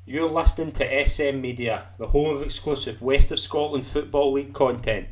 You're listening to SM Media, the home of exclusive West of Scotland Football League content.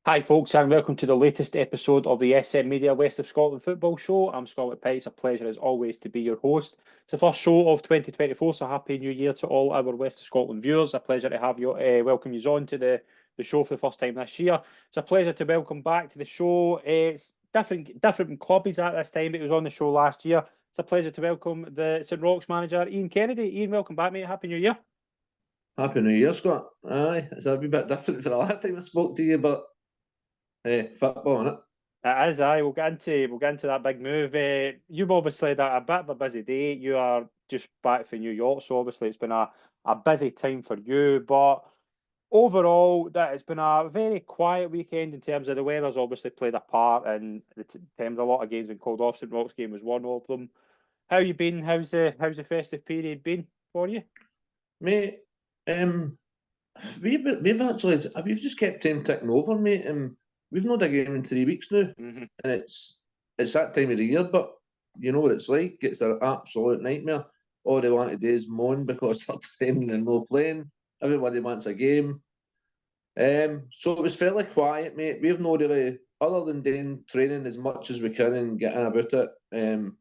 Hi folks, and welcome to the latest episode of the SM Media West of Scotland Football Show. I'm Scott Pye. It's a pleasure as always to be your host. It's the first show of 2024, so happy new year to all our West of Scotland viewers. A pleasure to have you, welcome you on to the show for the first time this year. It's a pleasure to welcome back to the show. It's different clubbies at this time. It was on the show last year. It's a pleasure to welcome the St Roch manager, Iain Kennedy. Iain, welcome back, mate. Happy New Year. Happy New Year, Scott. Aye, it's a wee bit different for the last time I spoke to you, but football, innit? It is, aye. We'll get into that big move. You've obviously had a bit of a busy day. You are just back from New York, so obviously it's been a busy time for you. But overall, that it's been a very quiet weekend in terms of the weather's obviously played a part, and in terms of a lot of games been called off. St Roch's game was one of them. How you been? How's the festive period been for you? Mate, we've just kept time ticking over, mate. We've not had a game in 3 weeks now, Mm-hmm. and it's that time of the year. But you know what it's like. It's an absolute nightmare. All they want to do is moan because they're training and no playing. Everybody wants a game. So it was fairly quiet, mate. We've not really, other than doing training as much as we can and getting about it. There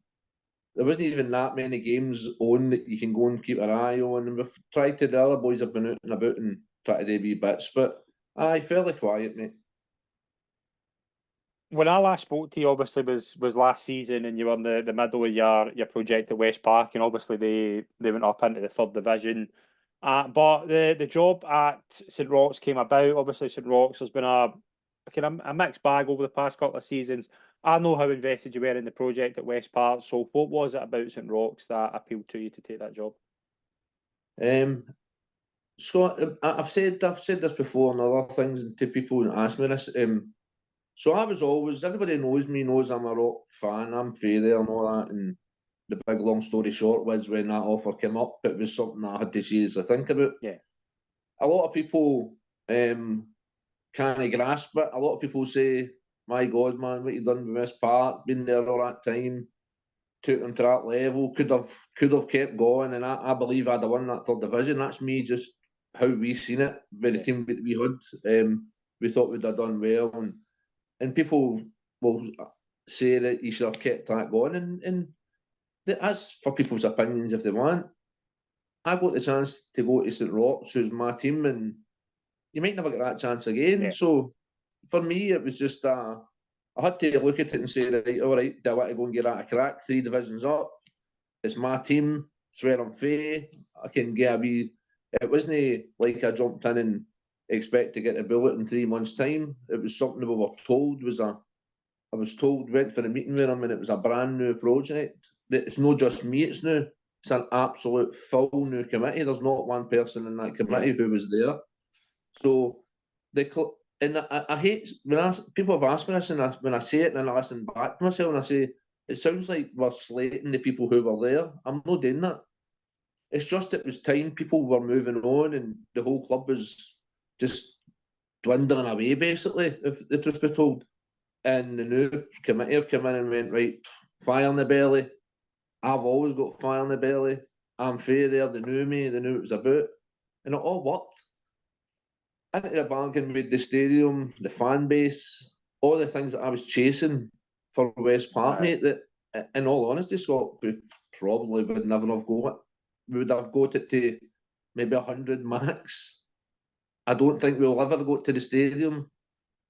wasn't even that many games on that you can go and keep an eye on. And we've tried to, the other boys have been out and about and tried to do wee bits, but aye, fairly quiet, mate. When I last spoke to you, obviously was last season, and you were in the middle of your project at West Park, and obviously they went up into the third division. But the job at St Roch's came about. Obviously, St Roch's has been a kind of a mixed bag over the past couple of seasons. I know how invested you were in the project at West Park. So, what was it about St Roch's that appealed to you to take that job? Scott, I've said this before and other things to people that ask me this. So I was always, everybody knows I'm a Rock fan. I'm fair there and all that. And the big long story short was when that offer came up, it was something that I had to seriously think about. Yeah. A lot of people can't grasp it. A lot of people say, my God, man, what you done with West Park, been there all that time, took them to that level, could have kept going. And I believe I'd have won that third division. That's me just how we seen it with the team that we had. We thought we'd have done well. And people will say that you should have kept that going. And that's for people's opinions if they want. I got the chance to go to St Roch's, who's my team, and you might never get that chance again. Yeah. So for me, it was just I had to look at it and say, right, all right, do I want to go and get that a crack? 3 divisions up. It's my team. It's where I'm fair. I can get a wee. It wasn't like I jumped in and expect to get a bullet in 3 months' time. It was something we were told I was told, went for a meeting with him, and it was a brand new project. It's not just me, it's new. It's an absolute full new committee. There's not one person in that committee who was there. So, I hate, people have asked me this, and when I say it, and then I listen back to myself, and I say, it sounds like we're slating the people who were there. I'm not doing that. It's just it was time. People were moving on, and the whole club was just dwindling away, basically, if the truth be told. And the new committee have come in and went, right, fire in the belly. I've always got fire in the belly. I'm fair there. They knew me. They knew what it was about. And it all worked. Into the bargain with the stadium, the fan base, all the things that I was chasing for West Park, mate, that, in all honesty, Scott, we probably would never have got it. We would have got it to maybe 100 max. I don't think we'll ever go to the stadium.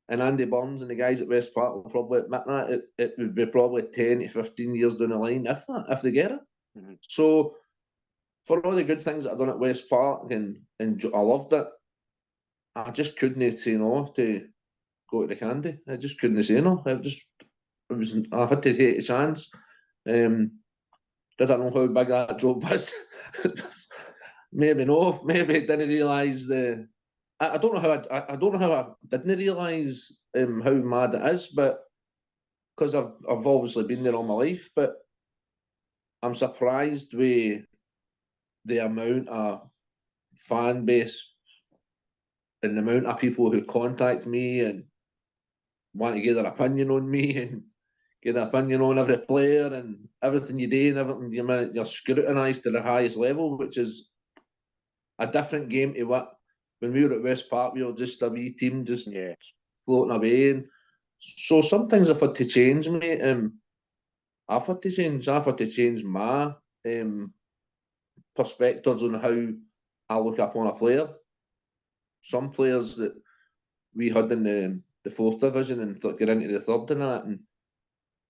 And Andy Burns and the guys at West Park will probably admit that. It would be probably 10 to 15 years down the line, if they get it. Mm-hmm. So, for all the good things that I've done at West Park, and I loved it, I just couldn't say no to go to the Candy. I just couldn't say no. I had to take a chance. Did I know how big that job was? Maybe no. Maybe I didn't realise I don't know how I don't know how I didn't realise how mad it is, but because I've obviously been there all my life, but I'm surprised with the amount of fan base and the amount of people who contact me and want to get their opinion on me and get an opinion on every player and everything you do and everything you're scrutinised to the highest level, which is a different game to what when we were at West Park, we were just a wee team just floating away. And so some things I've had to change, mate. I've had to change my perspectives on how I look upon a player. Some players that we had in the fourth division and get into the third and that, and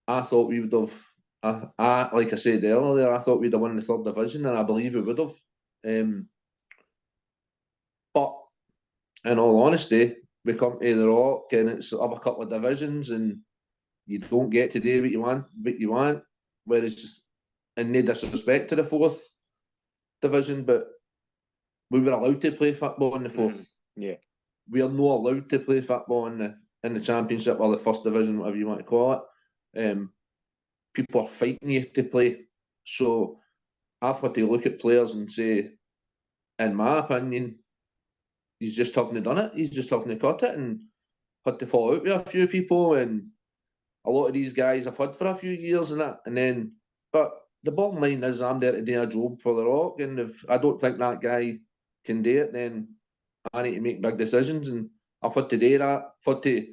I thought we would have. Like I said earlier, I thought we'd have won the third division, and I believe we would have. But in all honesty, we come to the Rock and it's up a couple of divisions, and you don't get to do what you want. Whereas, and no disrespect to the fourth division, but we were allowed to play football in the fourth. Yeah, we are not allowed to play football in the championship or the first division, whatever you want to call it. People are fighting you to play. So I've had to look at players and say, in my opinion, he's just haven't done it. He's just haven't cut it, and had to fall out with a few people. And a lot of these guys I've had for a few years and that. And then, but the bottom line is, I'm there to do a job for the Rock, and if I don't think that guy can do it, then I need to make big decisions, and I've had to do that. I've had to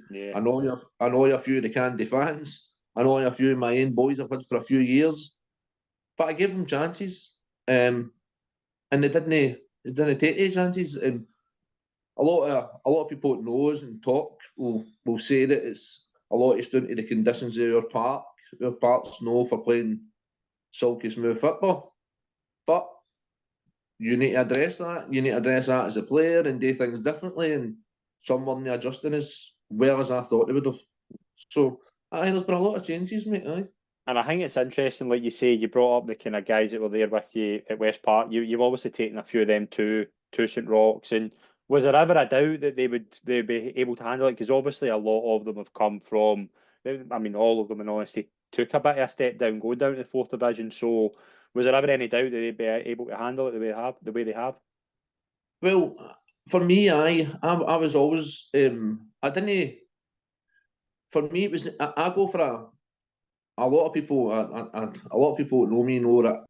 annoy a few of the Candy fans, annoy a few of my own boys I've had for a few years, but I gave them chances, and they didn't take these chances. And a lot of people that know us and talk will say that it's a lot is down to the conditions of our park. Our park's known for playing silky smooth football, but you need to address that. You need to address that as a player and do things differently. And some weren't adjusting as well as I thought they would have. So I think there's been a lot of changes, mate. Aye. And I think it's interesting, like you say, you brought up the kind of guys that were there with you at West Park. You've obviously taken a few of them to St Roch's, and was there ever a doubt that they'd be able to handle it? Because obviously a lot of them have come from. I mean, all of them, in honesty, took a bit of a step down, going down to the fourth division. So, was there ever any doubt that they'd be able to handle it the way they have? Well, for me, I was always I didn't. For me, it was I go for a lot of people. A lot of people that know me know that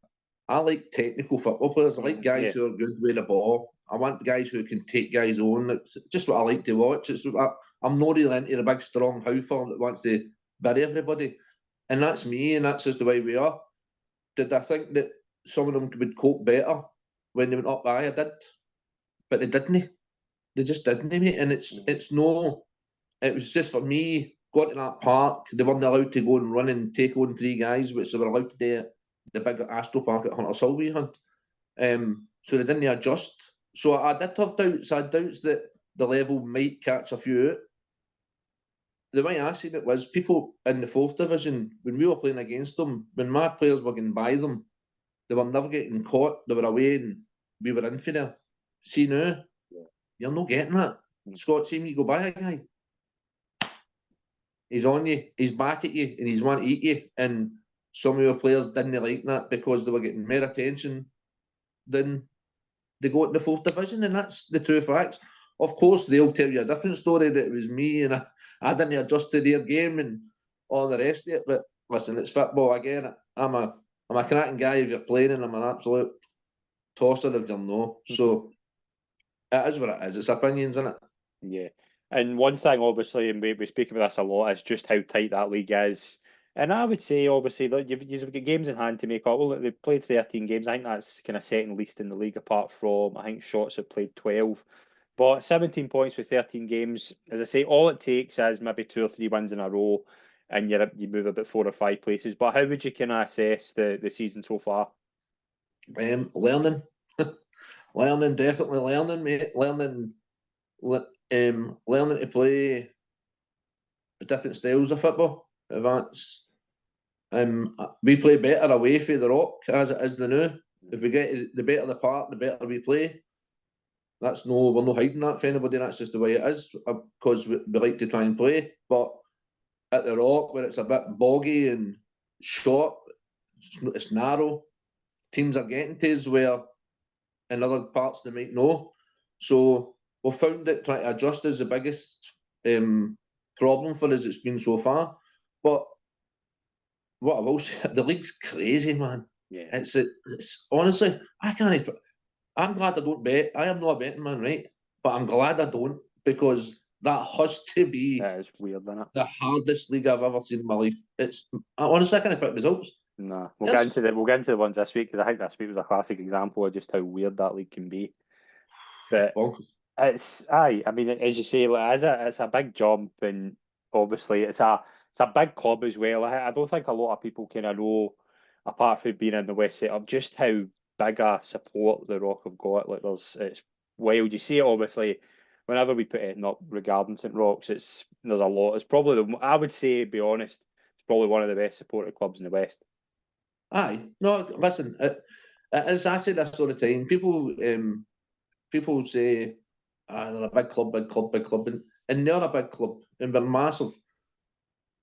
I like technical football players. I like guys who are good with the ball. I want guys who can take guys on. It's just what I like to watch. I'm not really into the big, strong howfer that wants to bury everybody. And that's me, and that's just the way we are. Did I think that some of them would cope better when they went up? I did. But they didn't. They just didn't, mate. And it's no... It was just for me, going to that park, they weren't allowed to go and run and take on three guys, which they were allowed to do at the big Astro Park at Hunter Silvey hunt. So they didn't adjust. So I did have doubts. I had doubts that the level might catch a few out. The way I seen it was people in the fourth division, when we were playing against them, when my players were getting by them, they were never getting caught. They were away and we were in for them. See now, you're not getting that. Scott, see me go by a guy. He's on you, he's back at you, and he's want to eat you. And some of your players didn't like that because they were getting more attention than they got in the fourth division, and that's the true facts. Of course, they'll tell you a different story that it was me and I didn't adjust to their game and all the rest of it. But listen, it's football again. I'm a cracking guy if you're playing, and I'm an absolute tosser if you're not. So it is what it is. It's opinions, isn't it? Yeah. And one thing, obviously, and we speak about this a lot, is just how tight that league is. And I would say, obviously, that you've got games in hand to make up. Well, they've played 13 games. I think that's kind of second least in the league, apart from, I think, Shotts have played 12. But 17 points with 13 games. As I say, all it takes is maybe 2 or 3 wins in a row, and you move about 4 or 5 places. But how would you kind of assess the season so far? Learning. Learning, definitely learning, mate. Learning to play different styles of football. That's we play better away from the Rock as it is the new. If we get the better the park, the better we play. That's no, we're not hiding that for anybody. That's just the way it is, because we like to try and play. But at the Rock, where it's a bit boggy and short, it's narrow. Teams are getting to us where in other parts they might know. So we've found that trying to adjust is the biggest problem for us. It's been so far. But what I will say, the league's crazy, man. Yeah. It's honestly, I can't. I'm glad I don't bet. I am not a betting man, right? But I'm glad I don't, because that has to be That is weird, isn't it? the hardest league I've ever seen in my life. Honestly, I can't pick results. Nah, we'll get into the ones this week, because I think this week was a classic example of just how weird that league can be. But I mean, as you say, like, it's a big jump, and obviously it's a big club as well. I don't think a lot of people kind of know, apart from being in the West setup, just how big a support the Rock have got. Like, it's wild. You see it obviously whenever we put it up regarding St Roch's. There's a lot. It's probably I would say, be honest, it's probably one of the best supported clubs in the West. Aye, no, listen. As I say this all the time, people say, they're a big club, big club, big club, and they're a big club, and we're massive.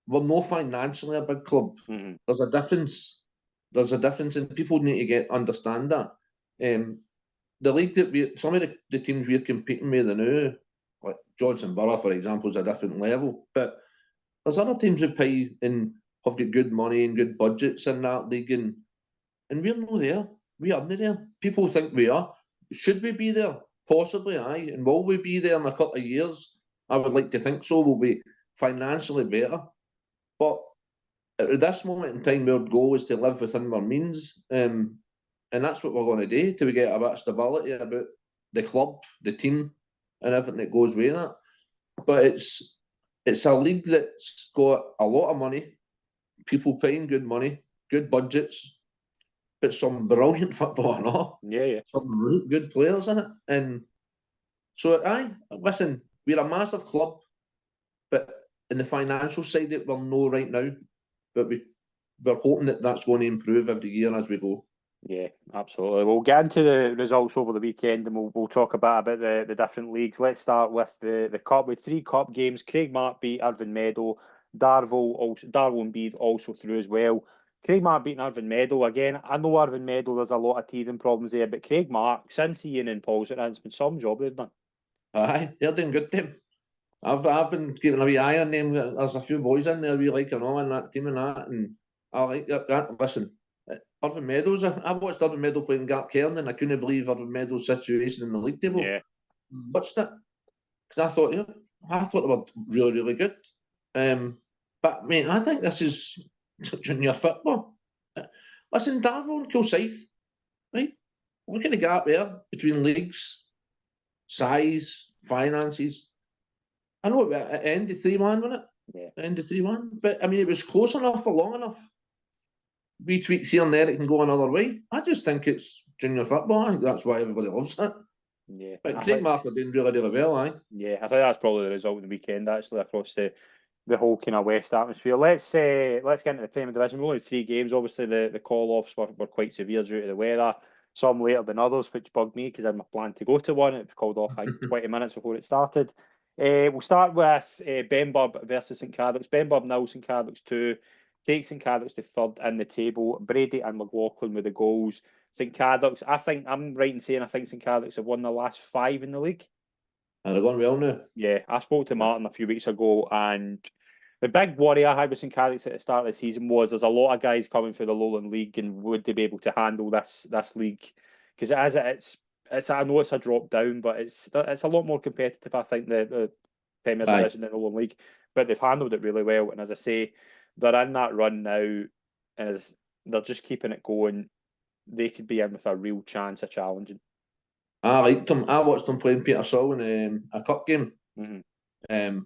We're not financially a big club. Mm-hmm. There's a difference. There's a difference, and people need to understand that. The league that some of the teams we're competing with now, like Johnson Borough, for example, is a different level. But there's other teams that pay and have got good money and good budgets in that league, and we're not there. We aren't there. People think we are. Should we be there? Possibly, aye. And will we be there in a couple of years? I would like to think so. We'll be financially better. But at this moment in time, our goal is to live within our means. And that's what we're going to do till we get a bit of stability about the club, the team, and everything that goes with that. But it's a league that's got a lot of money, people paying good money, good budgets, but some brilliant football and all. Yeah. Some really good players in it. And so, listen, we're a massive club, but in the financial side that we're no right now, but we're hoping that that's going to improve every year as we go. Yeah, absolutely. We'll get into the results over the weekend, and we'll talk about the different leagues. Let's start with the cup. With 3 cup games, Craigmark beat Irvine Meadow. Darvel and Bede also through as well. Craigmark beating Irvine Meadow again. I know Irvine Meadow, there's a lot of teething problems there, but Craigmark, since Iain and Paul's it's been some job they've done. Aye, they're doing good team. I've been keeping a wee eye on them. There's a few boys in there we like and all in that team and that, and I like that. Listen, Irvine Meadows, I watched Irvine Meadow playing Gap Cairn, and I couldn't believe Irvine Meadows' situation in the league table. Yeah. Watched it because I thought they were really, really good. But mate, I think this is junior football. Listen, Darvel and Kilsyth, right? Look at the gap there between leagues, size, finances. I know it ended 3-1, wasn't it? Yeah. Ended 3-1. But I mean, it was close enough for long enough. Wee tweaks here and there, it can go another way. I just think it's junior football. I think that's why everybody loves it. Yeah. But Craigmark are doing really, really well, aye. Yeah, I think that's probably the result of the weekend, actually, across the whole kind of West atmosphere. Let's get into the Premier Division. We've only 3 games. Obviously, the call-offs were quite severe due to the weather. Some later than others, which bugged me because I had my plan to go to one. It was called off, I think, 20 minutes before it started. We'll start with Benburb versus St Cadoc's. Benburb 0, St Cadoc's 2. Takes St Cadoc's to third in the table. Brady and McLaughlin with the goals. St Cadoc's, I think, I'm right in saying I think St Cadoc's have won the last 5 in the league. And they're going well now. Yeah, I spoke to Martin a few weeks ago, and the big worry I had with St Cadoc's at the start of the season was there's a lot of guys coming through the Lowland League, and would they be able to handle this league? Because it's I know it's a drop down, but it's a lot more competitive. I think the Premier Division than the Lowland League, but they've handled it really well. And as I say, they're in that run now, and as they're just keeping it going, they could be in with a real chance of challenging. I liked them. I watched them playing Petersall in a cup game. Mm-hmm.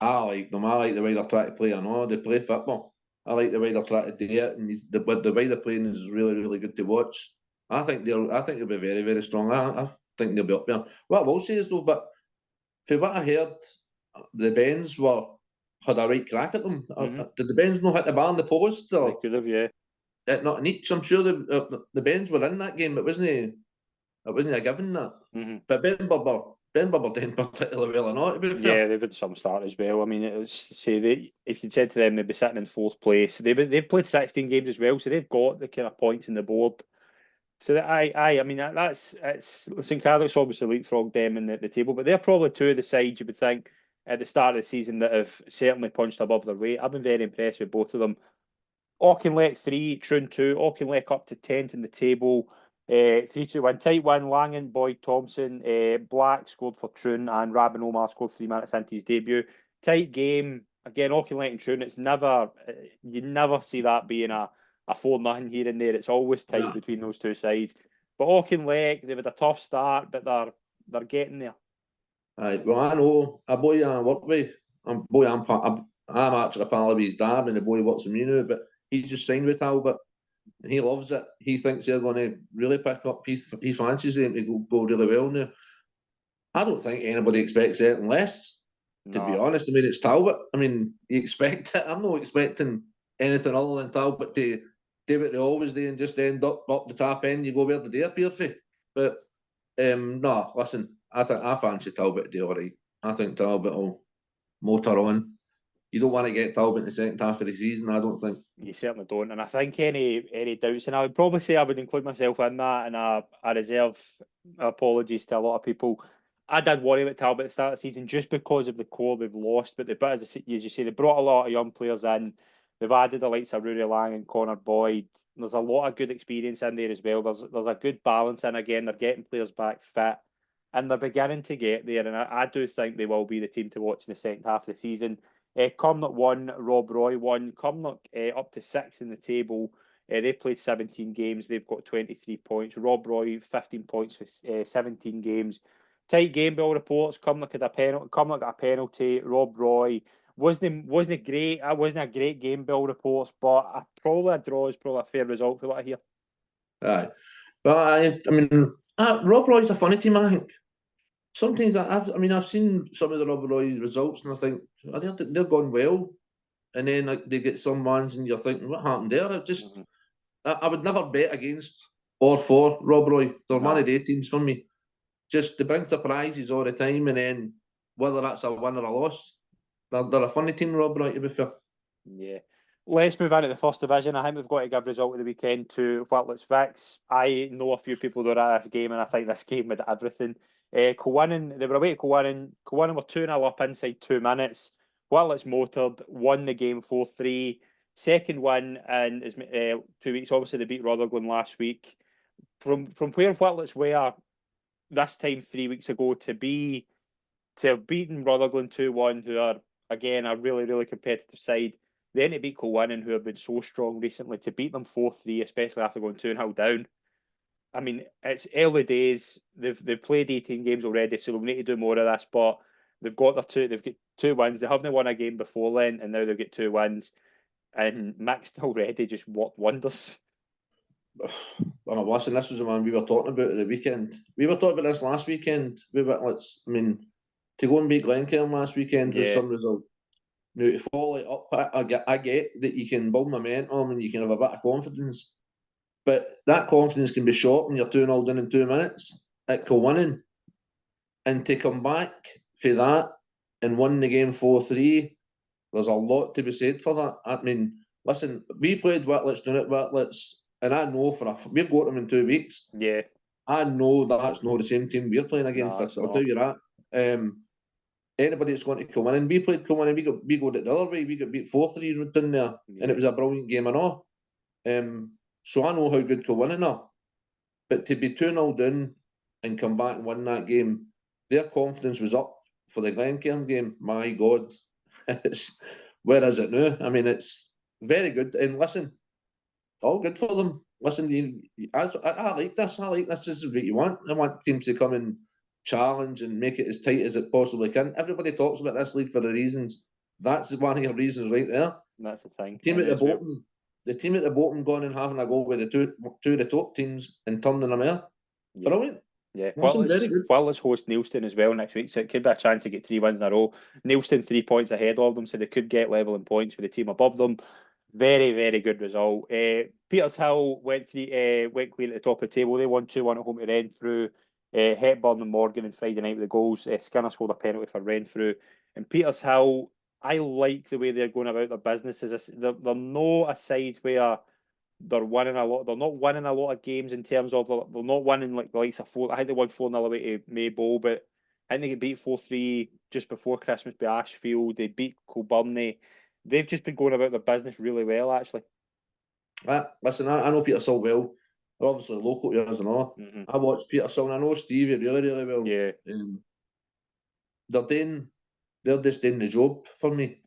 I like them. I like the way they're trying to play. I know they play football. I like the way they're trying to do it, and the way they're playing is really, really good to watch. I think they'll be very, very strong. I think they'll be up there. What I will say is though, but from what I heard, the Bens had a right crack at them. Mm-hmm. Did the Bens not hit the bar in the post? Or they could have, yeah. Not in each. I'm sure the Bens were in that game. It it wasn't a given that. Mm-hmm. But Ben Bubber didn't particularly well or not, to be fair. Yeah, they've had some start as well. I mean, it was say they if you'd said to them they'd be sitting in fourth place, they've played 16 games as well, so they've got the kind of points in the board. So that I mean that's St Cardiff's obviously leapfrogged them in the table, but they're probably two of the sides you would think at the start of the season that have certainly punched above their weight. I've been very impressed with both of them. Auchinleck 3, Troon 2, Auchinleck up to 10th in the table. 3-2 win, tight win. Langan, Boyd Thompson, Black scored for Troon, and Rabin Omar scored 3 minutes into his debut. Tight game again. Auchinleck and Troon. It's never you never see that being a 4-0 here and there. It's always tight between those two sides. But Auchinleck, they've had a tough start, but they're getting there. Aye, well, I know a boy I work with. I'm actually a pal of his dad, and the boy works with me now. But he just signed with Talbot, and he loves it. He thinks they're going to really pick up. He fancies them to go really well now. I don't think anybody expects anything less. To be honest, I mean, it's Talbot. I mean, you expect it. I'm not expecting anything other than Talbot to do what they always do and just end up the top end. You go where the day appear for. But no, listen, I fancy Talbot to do all right. I think Talbot will motor on. You don't want to get Talbot in the second half of the season, I don't think. You certainly don't. And I think any doubts, and I would probably say I would include myself in that, and I reserve apologies to a lot of people. I did worry about Talbot at the start of the season just because of the core they've lost, but as you say, they brought a lot of young players in. They've added the likes of Rory Lang and Connor Boyd. There's a lot of good experience in there as well. There's a good balance in again. They're getting players back fit, and they're beginning to get there. And I do think they will be the team to watch in the second half of the season. Cumnock 1, Rob Roy 1. Cumnock up to 6 in the table. They've played 17 games. They've got 23 points. Rob Roy 15 points for 17 games. Tight game by all reports. Cumnock had a penalty. Cumnock got a penalty. Rob Roy wasn't great. It wasn't a great game by all reports, but probably a draw is probably a fair result for what I hear. Aye, but I mean, Rob Roy's a funny team. I think sometimes I've seen some of the Rob Roy results, and I think they're going well, and then like, they get some ones, and you're thinking, what happened there? I would never bet against or for Rob Roy. They're one of the teams for me. Just they bring surprises all the time, and then whether that's a win or a loss, they're a funny team, Rob Roy, to be fair. Yeah. Let's move on to the first division. I think we've got to give result of the weekend to Whitlets Vicks. I know a few people that are at this game, and I think this game had everything. Cowannon, they were away to Cowannon. Cowannon were 2-0 up inside 2 minutes. Whitlets motored, won the game 4-3. Second win in 2 weeks. Obviously, they beat Rutherglen last week. From where Whitlets were this time 3 weeks ago to have beaten Rutherglen 2-1, who are again a really, really competitive side. Then to beat Cowannon, who have been so strong recently, to beat them 4-3, especially after going 2-0 down. I mean, it's early days. They've played 18 games already, so they'll need to do more of this. But they've got 2 wins. They haven't won a game before then, and now they've got 2 wins. And Mick's already just worked wonders. Well, listen, this was the one we were talking about at the weekend. We were talking about this last weekend. To go and beat Glencairn last weekend was some result. Now, to follow it up, I get that you can build momentum and you can have a bit of confidence, but that confidence can be short when you're 2-0 down in 2 minutes at Cowannon. And to come back for that and win the game 4-3, there's a lot to be said for that. I mean, listen, we played Whitlets down at Whitlets, and I know we've got them in 2 weeks. Yeah. I know that's not the same team we're playing against. I'll tell you that. Anybody that's going to Cowannon, we played Cowannon, we got it the other way. We got beat 4-3 down there, and it was a brilliant game and all. So I know how good Cowannon are. But to be 2-0 down and come back and win that game, their confidence was up for the Glencairn game. My God. Where is it now? I mean, it's very good. And listen, all good for them. Listen, I like this. I like this. This is what you want. I want teams to come and challenge and make it as tight as it possibly can. Everybody talks about this league for the reasons. That's one of your reasons right there. That's the thing. The team at the bottom going and having a go with the two of the top teams and turning them out. Yeah. Brilliant. Yeah, Whitlets host Neilston as well next week, so it could be a chance to get 3 wins in a row. Neilston 3 points ahead of them, so they could get level in points with the team above them. Very, very good result. Petershill went clear at the top of the table. They won 2-1 at home to Renfrew. Hepburn and Morgan on Friday night with the goals. Skinner scored a penalty for Renfrew. And Petershill, I like the way they're going about their business. They're not a side where they're winning a lot. They're not winning a lot of games in terms of they're not winning like the likes of four. I think they won 4-0 away to Maybole, but I think they get beat 4-3 just before Christmas by Ashfield. They beat Kilburnie. They've just been going about their business really well, actually. Listen, I know Petershill well. They're obviously local to us and all. Mm-hmm. I watched Petershill and I know Stevie really, really well. Yeah. They're just doing the job for me.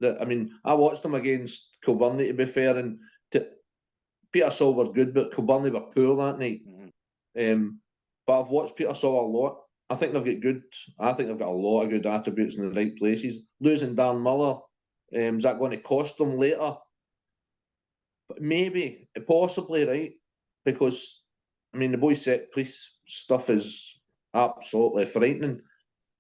I watched them against Kilburnie, to be fair, and Petershill were good, but Kilburnie were poor that night. Mm-hmm. But I've watched Petershill a lot. I think they've got a lot of good attributes in the right places. Losing Dan Muller, is that going to cost them later? But maybe, possibly, right? Because the boys' set piece stuff is absolutely frightening.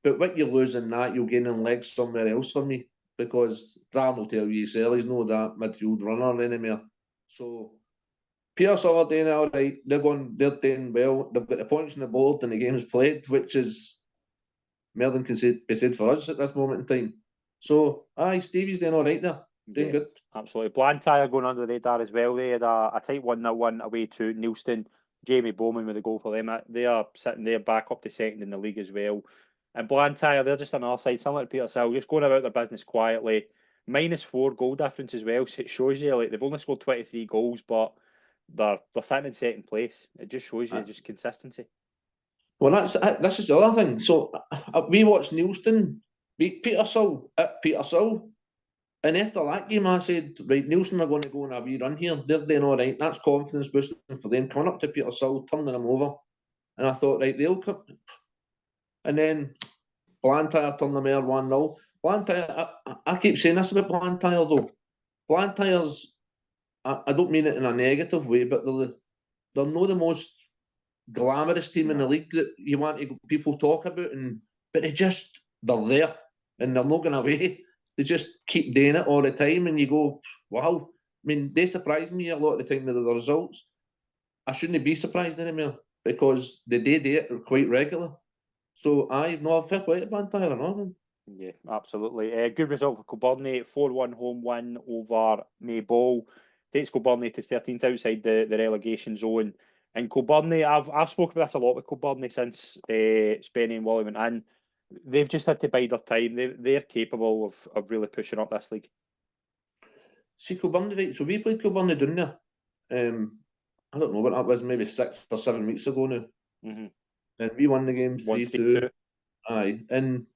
But what you lose in that, you'll gain in legs somewhere else for me. Because Dan will tell you he's not that midfield runner anymore. So Petershill are doing all right. They're doing well. They've got the points on the board and the game's played, which is more than can be said for us at this moment in time. So, Stevie's doing all right there. Doing good. Absolutely. Blantyre going under the radar as well. They had a tight 1-0 win away to Neilston. Jamie Bowman with the goal for them. They are sitting there back up to second in the league as well. And Blantyre, they're just on our side, similar to Petershill, just going about their business quietly. -4 goal difference as well. So it shows you like they've only scored 23 goals, but they're sitting in second place. It just shows you just consistency. Well, this is the other thing. So we watched Neilston beat Petershill at Petershill. And after that game, I said, right, Neilston are going to go on a wee run here. They're doing all right. That's confidence boosting for them. Coming up to Petershill, turning them over. And I thought, right, they'll come. And then Blantyre turned them over 1-0. Blantyre, I keep saying this about Blantyre, though. Blantyre's, I don't mean it in a negative way, but they're not the most glamorous team in the league that you want people talk about. But they're there. And they're not going away. They just keep doing it all the time, and you go, wow. They surprise me a lot of the time with the results. I shouldn't be surprised anymore because they do it quite regular. So fair play to Blantyre, no? Yeah, absolutely. Good result for Kilburnie, 4-1 home win over Maybole. Takes Kilburnie to 13th outside the relegation zone. And Kilburnie, I've spoken about this a lot with Kilburnie since Spenny and Wally went in. They've just had to bide their time. They're capable of really pushing up this league. See, Kilburnie, right? So we played Kilburnie down there. I don't know what that was, maybe 6 or 7 weeks ago now. Mm-hmm. And we won the game 3-2. Aye. And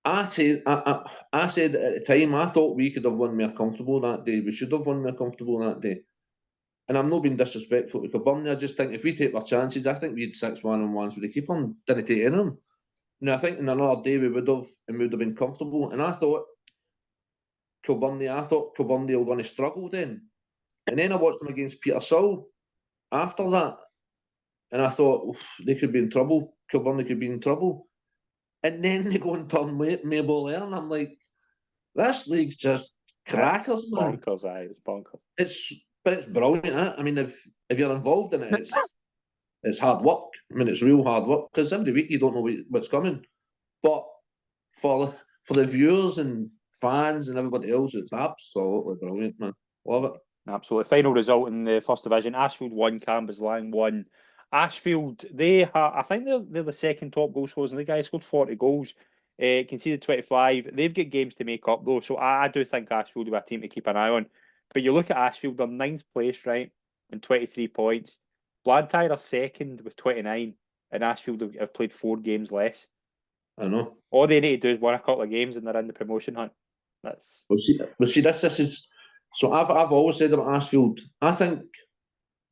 I said at the time, I thought we could have won more comfortable that day. We should have won more comfortable that day. And I'm not being disrespectful to Kilburnie. I just think if we take our chances, I think we had 6 1-on-1s with the keeper and didn't take any of them. And I think in another day we would have been comfortable. And I thought Kilburnie were going to struggle then. And then I watched them against Petershill after that. And I thought, they could be in trouble. Kilburnie could be in trouble. And then they go and turn Maybole there. And I'm like, this league's just crackers, man. Bonkers, aye. It's bonkers. But it's brilliant, eh? If you're involved in it, it's hard work. It's real hard work. Because every week you don't know what's coming. But for the viewers and fans and everybody else, it's absolutely brilliant, man. Love it. Absolutely. Final result in the first division: Ashfield 1, Cambuslang 1. Ashfield, I think they're the second top goal scorers in the league. They scored 40 goals, conceded 25. They've got games to make up though, so I do think Ashfield will be a team to keep an eye on. But you look at Ashfield, they're 9th place, right, and 23 points. Blantyre are second with 29, and Ashfield have played 4 games less. I know. All they need to do is win a couple of games, and they're in the promotion hunt. Well, see, this is. So I've always said about Ashfield. I think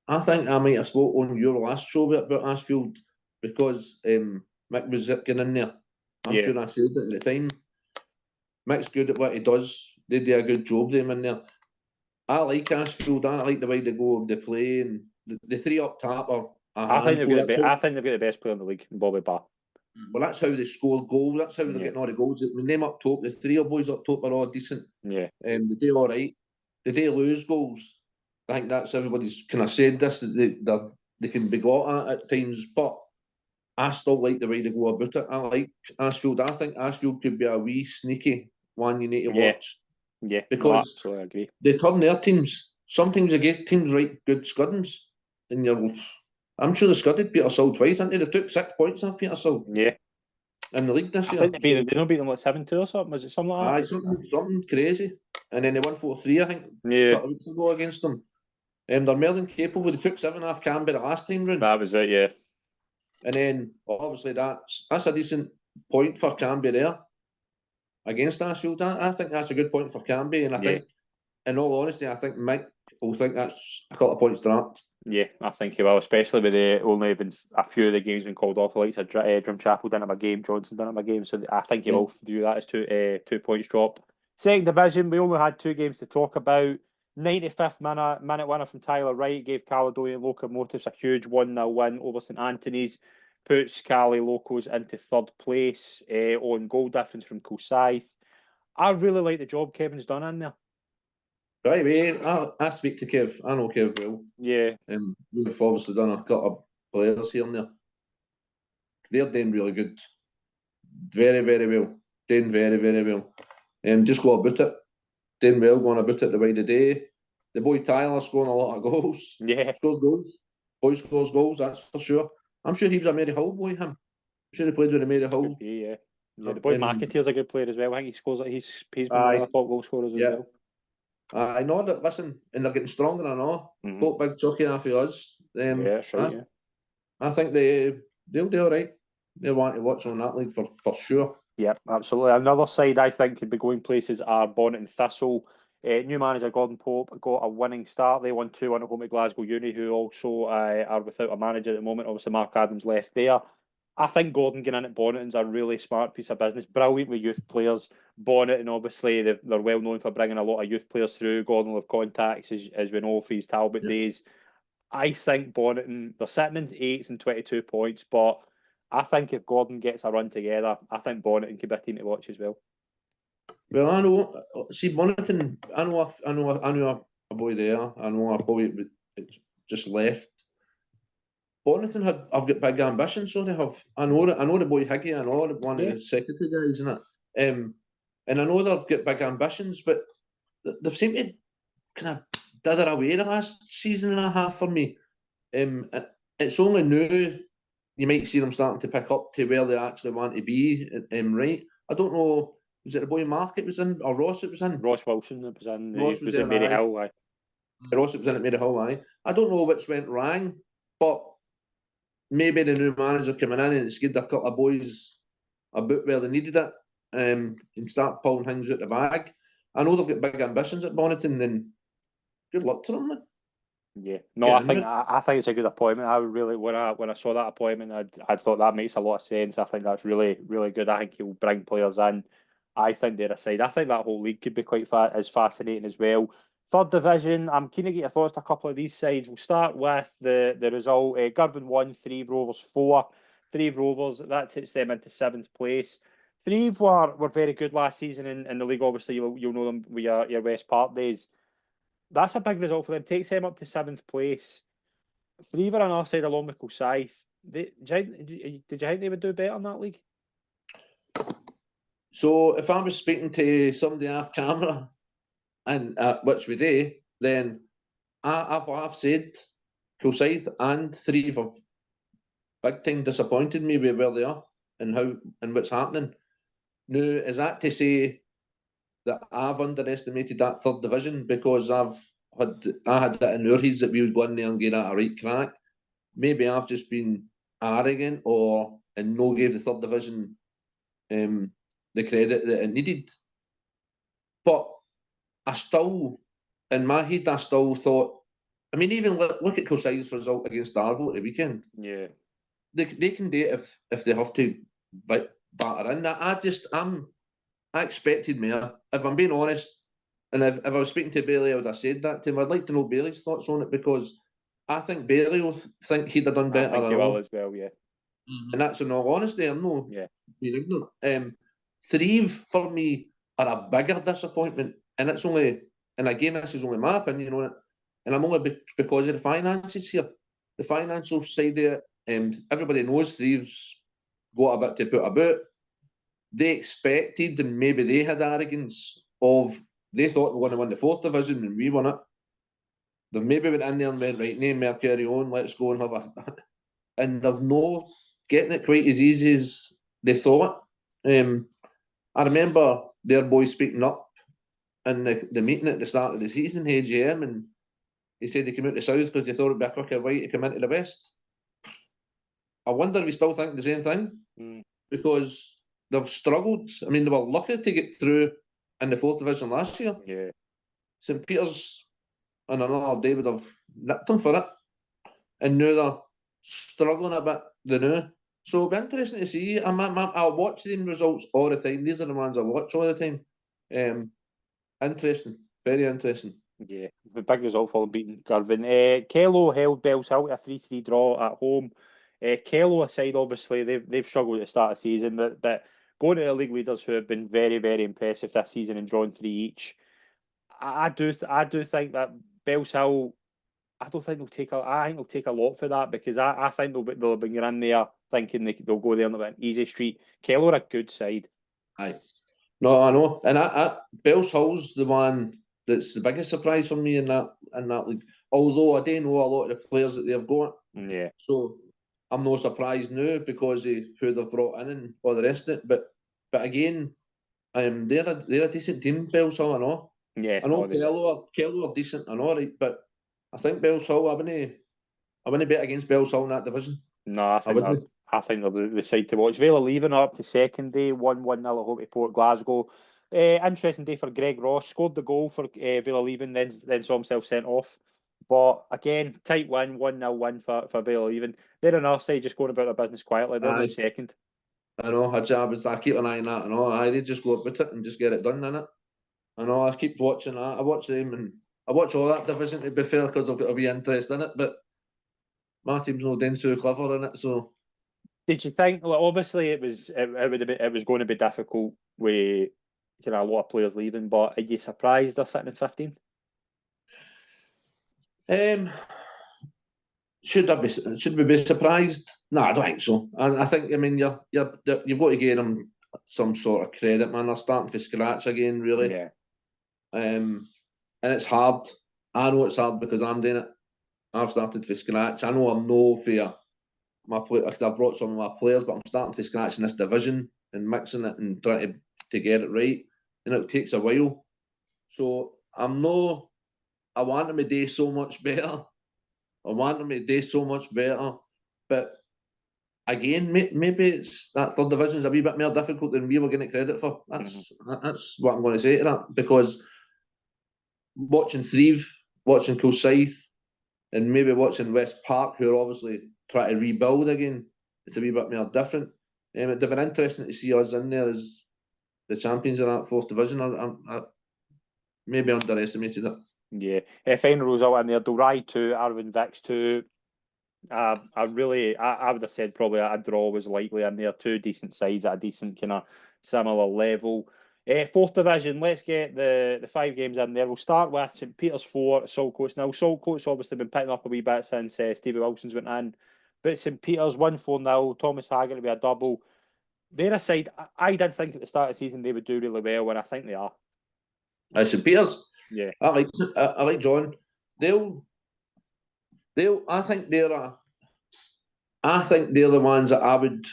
I might have spoke on your last show about Ashfield because Mick was getting in there. I'm sure I said it at the time. Mick's good at what he does. They do a good job them in there. I like Ashfield. I like the way they go, they play, and the 3 up top are. I think they've got the best player in the league, Bobby Barr. Well, that's how they score goals. That's how they're getting all the goals. When them up top, the 3 boys up top are all decent. Yeah. They do all right. They do lose goals. I think that's everybody's kind of said this, that they can be got at times. But I still like the way they go about it. I like Ashfield. I think Ashfield could be a wee sneaky one you need to watch. Yeah, because absolutely agree. they turn their teams. Sometimes they get teams right good scuddings, and I'm sure the scudded Petersall twice, didn't they? They took 6 points off Petersall Yeah. in the league this I year. think they not beat them like 7-2 or something. Was it something like that? Something crazy. And then they won 4-3, I think, a couple of weeks ago against them. They're more than capable. They took 7 off Canberra last time round. That was it, yeah. And then obviously that's a decent point for Canberra there against Ashfield. I think that's a good point for Canberra, and I think, in all honesty, I think Mike will think that's a couple of points dropped. Yeah, I think he will, especially with the only been a few of the games been called off. Like Drumchapel didn't have a game, Johnson didn't have a game, so I think he will do that as 2 points drop. Second division, we only had 2 games to talk about. 95th minute winner from Tyler Wright gave Caledonian Locomotives a huge 1-0 win over St Anthony's. Puts Cali Locos into 3rd place on goal difference from Kilsyth. I really like the job Kevin's done in there. Right away, I speak to Kev. I know Kev well. Yeah. We've obviously done a couple of players here and there. They're doing really good. Very, very well. Doing very, very well. Just go about it. Doing well, going about it the way they do. The boy Tyler scoring a lot of goals. Yeah. Scores goals. Boy scores goals, that's for sure. I'm sure he was a Mary Hull boy, him. I'm sure he played with a Mary Hull. Yeah. The boy McAteer's a good player as well. I think he scores. He's been one of the top goal scorers as well. I know that. Listen, and they're getting stronger. I know. Both big chucky after us. Yeah, that's right. I think they'll do all right. They'll want to watch on that league for sure. Yeah, absolutely. Another side I think could be going places are Bonnet and Thistle. New manager Gordon Pope got a winning start. They won 2-1 at home at Glasgow Uni, who also are without a manager at the moment. Obviously, Mark Adams left there. I think Gordon getting in at Bonneton's a really smart piece of business. Brilliant with youth players. Bonneton, obviously, they're well known for bringing a lot of youth players through. Gordon will have contacts, as we know, for his Talbot days. I think Bonneton, they're sitting in 8th and 22 points, but I think if Gordon gets a run together, I think Bonneton could be a team to watch as well. Well, I know. See, Bonneton, I know a boy there. I know a boy that just left. Bonneton I've got big ambitions, so they have. I know the boy Higgy. I know one of the secretary guys, isn't it? And I know they've got big ambitions, but they've seemed to kind of dither away the last season and a half for me. It's only now you might see them starting to pick up to where they actually want to be. Right? I don't know. Was it the boy Mark it was in, or Ross it was in? Ross Wilson it was in. Ross was in Mary Hill. Ross it was in at Mary Hill. I don't know which went wrong, but maybe the new manager coming in and it's given a couple of boys a boot where they needed it, and start pulling things out the bag. I know they've got big ambitions at Bonneton, and good luck to them. Man. Yeah, no, I think it's a good appointment. I really, when I saw that appointment, I thought that makes a lot of sense. I think that's really, really good. I think he'll bring players in. I think they're aside. I think that whole league could be quite fascinating as well. 3rd division, I'm keen to get your thoughts on a couple of these sides. We'll start with the result. Girvan 1, 3 Rovers 4. 3 Rovers, that takes them into 7th place. 3 were very good last season in the league. Obviously, you'll know them with your West Park days. That's a big result for them. Takes them up to 7th place. 3 were on our side along with Kilsyth. Did you think they would do better in that league? So if I was speaking to somebody off camera, and which we do, then I've said Kilsyth and 3 have big time disappointed me with where they are and what's happening. Now, is that to say that I've underestimated that 3rd division because I had that in our heads that we would go in there and get that a right crack? Maybe I've just been arrogant and no gave the 3rd division the credit that it needed. But I still, in my head, I still thought, I mean, even look at Kilsyth's result against Darvel at the weekend. Yeah. They can do it if they have to batter in. I expected more. If I'm being honest, and if I was speaking to Bailey, I would have said that to him. I'd like to know Bailey's thoughts on it because I think Bailey will think he'd have done better. I think he will as well, yeah. And that's in all honesty. I'm not being ignorant. 3 for me are a bigger disappointment, and it's only, and again, this is only my opinion on it, and I'm only because of the finances here. The financial side of it Everybody knows Thieves got a bit to put about. They expected, and maybe they had arrogance of, they thought they were going to win the 4th division and we won it. They maybe went in there and went, right, name more, carry on, let's go and have a... And they've no getting it quite as easy as they thought. I remember their boys speaking up in the meeting at the start of the season, AGM, and he said they came out the south because they thought it'd be a quicker way to come into the west. I wonder if we still think the same thing, because they've struggled. I mean, they were lucky to get through in the 4th division last year. Yeah. St Peter's on another day would have nipped them for it, and now they're struggling a bit. They know. So it'll be interesting to see. I'll watch them results all the time. These are the ones I watch all the time. Interesting, very interesting. Yeah, the big result for them beating Girvan. Kello held Bellshill to a 3-3 draw at home. Kello aside, obviously they've struggled at the start of the season, but going to the league leaders who have been very, very impressive this season and drawn 3 each. I do think that Bellshill, I don't think I think they'll take a lot for that, because I think they'll have been in there thinking they'll go there on an easy street. Kello are a good side. Aye. No, I know. And Bellshill's the one that's the biggest surprise for me in that league. Although I do know a lot of the players that they've got. Yeah. So I'm no surprised now because of who they've brought in and all the rest of it. But again, they're a decent team, Bellshill, I know. Yeah. I know Kello are decent, I know, right? But I think Bellshill, I wouldn't bet against Bellshill in that division. No, I think they're the side to watch. Vale leaving up to second day, 1-1 at home to Port Glasgow. Interesting day for Greg Ross. Scored the goal for Vale leaving, then saw himself sent off. But again, tight win, 1-0 win for Vale leaving. They're on our side, just going about their business quietly. They're now second. I know. I keep an eye on that. I know. They just go up with it and just get it done, innit? I know. I keep watching that. I watch them and I watch all that division, to be fair, because I've got a wee interest in it. But my team's not doing too clever in it, so. Did you think? Well, obviously, it was going to be difficult with a lot of players leaving. But are you surprised they're sitting in 15th? Should we be surprised? No, I don't think so. I think, I mean, you've got to give them some sort of credit, man. They're starting from scratch again, really. Yeah. And it's hard. I know it's hard because I'm doing it. I've started from scratch. I know I'm no fair. Because I've brought some of my players, but I'm starting from scratch in this division and mixing it and trying to get it right. And it takes a while. So I want them to do so much better. But again, maybe it's that 3rd division is a wee bit more difficult than we were getting credit for. That's what I'm going to say to that, because watching Thrieve, watching Kilsyth, and maybe watching West Park, who are obviously trying to rebuild again, it's a wee bit more different. It'd have been interesting to see us in there as the champions in that 4th division. I maybe underestimated it. Yeah. Final result in there: Dalry 2, Arvin Vicks 2. I would have said probably a draw was likely in there. 2 decent sides at a decent kind of similar level. 4th division, let's get the 5 games in there. We'll start with St Peter's 4, Saltcoats. Now, Saltcoats obviously been picking up a wee bit since Stevie Wilson's went in. But St Peter's 1-4-0, Thomas Haggard to be a double. They're a side, I did think at the start of the season they would do really well, and I think they are. St Peter's? Yeah. I like John. I think they're the ones that I would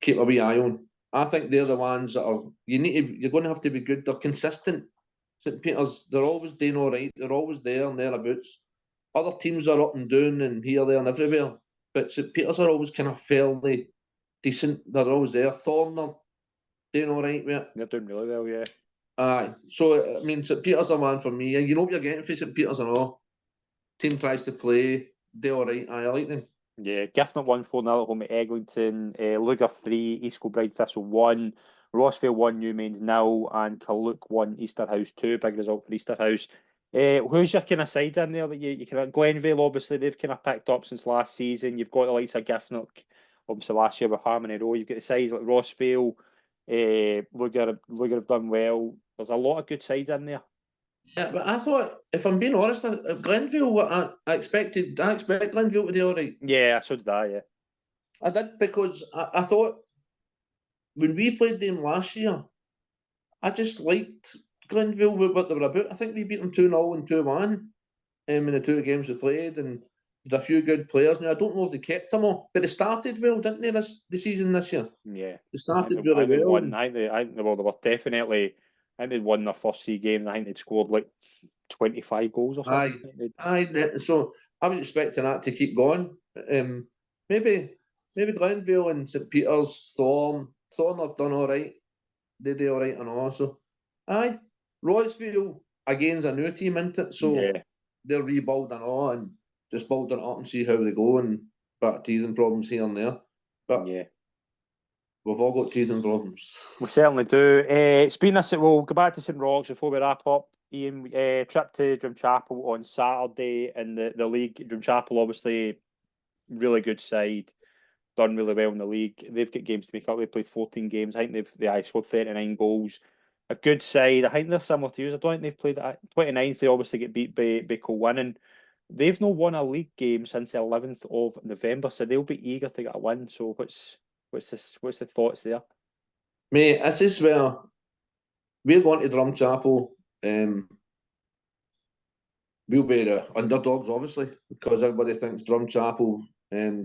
keep a wee eye on. I think they're the ones that you're going to have to be good. They're consistent. St Peter's, they're always doing all right. They're always there and thereabouts. Other teams are up and down and here, there and everywhere. But St Peter's are always kind of fairly decent. They're always there. Thorn are doing all right with it. They're doing really well, yeah. Aye. So, I mean, St Peter's are one for me. And you know what you're getting for St Peter's and all. Team tries to play. They're all right. I like them. Yeah, Gifford 1-4-0 at home at Eglinton, Lugar 3, East Kilbride Thistle 1, Rossvale 1, Newmains 0, and Kaluk 1, Easterhouse 2. Big result for Easterhouse. Who's your kind of sides in there that you kind of Glenvale? Obviously, they've kind of picked up since last season. You've got the likes of Gifford, obviously last year with Harmony Row. You've got the sides like Rossvale, Lugar have done well. There's a lot of good sides in there. Yeah, but I thought, if I'm being honest, Glenville, I expect Glenville to do all right. Yeah, so did I, yeah. I did, because I thought when we played them last year, I just liked Glenville with what they were about. I think we beat them 2-0 and 2-1 in the two games we played, and there's a few good players. Now, I don't know if they kept them all, but they started well, didn't they, the season this year? Yeah. They started I really think they well. won. I think they were definitely. I think they'd won their first 3 games. I think they'd scored like 25 goals or something. So I was expecting that to keep going. Maybe Glenville and St Peters, Thorn have done all right. They do all right and all. So, Roseville again's a new team, isn't it? So Yeah. they're rebuilding all and just building it up and see how they go, and but teething problems here and there. But Yeah. we've all got teething problems. We certainly do. We'll go back to St Roch before we wrap up. Iain, trip to Drumchapel on Saturday in the league. Drumchapel, obviously, really good side, done really well in the league. They've got games to make up. They played 14 games. I think they scored 39 goals. A good side. I think they're similar to you. I don't think they've played at 29th. They obviously get beat by Colwyn. They've not won a league game since the 11th of November, so they'll be eager to get a win. So what's the thoughts there? Mate, this is where we're going to Drumchapel. We'll be the underdogs, obviously, because everybody thinks Drumchapel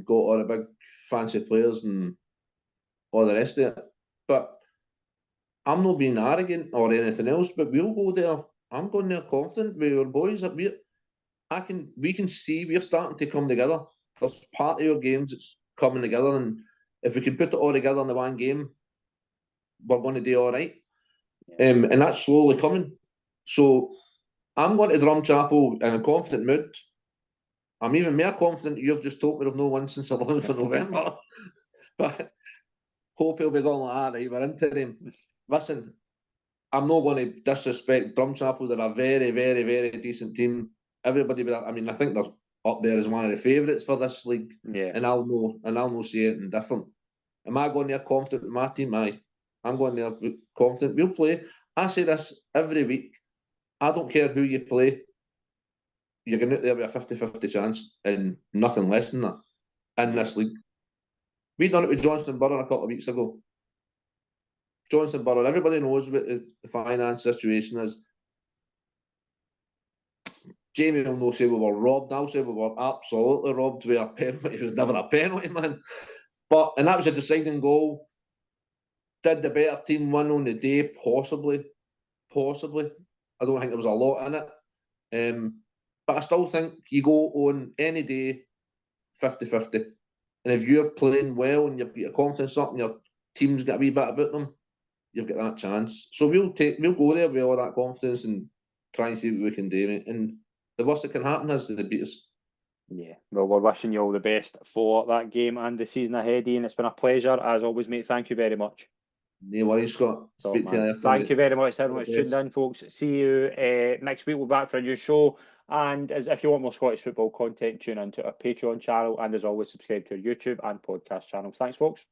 got all the big fancy players and all the rest of it. But I'm not being arrogant or anything else, but we'll go there. I'm going there confident with our boys. We can see we're starting to come together. There's part of your games that's coming together, and if we can put it all together in the one game, we're going to do all right. And that's slowly coming. So I'm going to Drumchapel in a confident mood. I'm even more confident you've just told me of no one since the 11th of November. But hope he'll be going like that, right? We're into him. Listen, I'm not going to disrespect Drumchapel. They're a very, very, very decent team. Everybody, I think they're up there as one of the favourites for this league. Yeah. And I'll not see anything different. Am I going there confident with my team? I'm going there confident. We'll play. I say this every week. I don't care who you play. You're going out there with a 50-50 chance and nothing less than that in this league. We done it with Johnston Borough a couple of weeks ago. Johnston Borough, everybody knows what the finance situation is. Jamie will say we were robbed. I'll say we were absolutely robbed with a penalty. It was never a penalty, man. And that was a deciding goal. Did the better team win on the day? Possibly. I don't think there was a lot in it. But I still think you go on any day 50-50. And if you're playing well and you've got your confidence up and your team's got a wee bit about them, you've got that chance. So we'll go there with all that confidence and try and see what we can do, mate. And the worst that can happen is they beat us. Yeah, well, we're wishing you all the best for that game and the season ahead, Iain. It's been a pleasure, as always, mate. Thank you very much. No worries, Scott. Speak to you later. Thank you very much, everyone who's tuned in, folks. See you next week. We'll be back for a new show. And if you want more Scottish football content, tune into our Patreon channel. And as always, subscribe to our YouTube and podcast channels. Thanks, folks.